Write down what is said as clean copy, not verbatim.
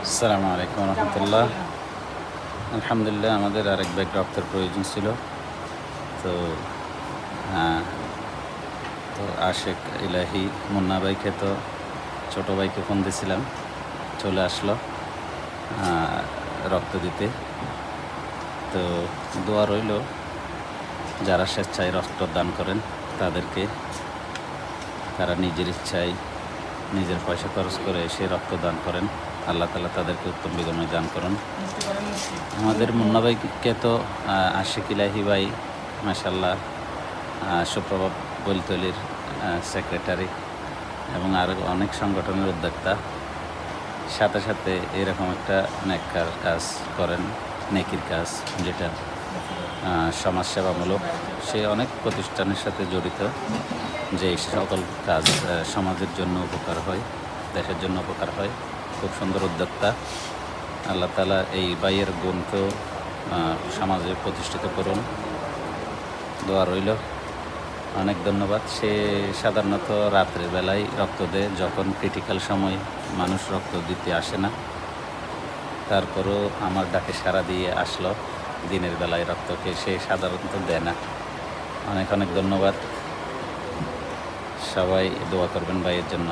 আসসালামু আলাইকুম রহমতুল্লাহ। আলহামদুলিল্লাহ, আমাদের আরেক ব্যাগ রক্তের প্রয়োজন ছিল। তো হ্যাঁ, তো আশেক ইলাহি মুন্না ভাইকে, তো ছোটো ভাইকে ফোন দিয়েছিলাম, চলে আসলো রক্ত দিতে। তো দোয়া রইল যারা স্বেচ্ছায় রক্ত দান করেন তাদেরকে, তারা নিজের ইচ্ছায় নিজের পয়সা খরচ করে এসে রক্ত দান করেন, আল্লাহ তাআলা তাদেরকে উত্তম বিনিময় দান করুন। আমাদের মুন্না ভাইকে তো আশিক ইলাহি ভাই মাশাআল্লাহ সুপ্রভাব বৈলতলির সেক্রেটারি এবং আরও অনেক সংগঠনের উদ্যোক্তা, সাথে সাথে এরকম একটা নেককার কাজ করেন, নেকির কাজ যেটা সমাজসেবামূলক। সে অনেক প্রতিষ্ঠানের সাথে জড়িত, যে সকল কাজ সমাজের জন্য উপকার হয়, দেশের জন্য উপকার হয়। খুব সুন্দর উদ্যোক্তা। আল্লাহ তাআলা এই ভাইয়ের গুণকেও সমাজে প্রতিষ্ঠিত করুন, দোয়া রইল। অনেক ধন্যবাদ। সে সাধারণত রাত্রের বেলায় রক্ত দেয়, যখন ক্রিটিক্যাল সময় মানুষ রক্ত দিতে আসে না। তারপরও আমার ডাকে সাড়া দিয়ে আসলো, দিনের বেলায় রক্তকে সে সাধারণত দেয় না। অনেক অনেক ধন্যবাদ। সবাই দোয়া করবেন ভাইয়ের জন্য।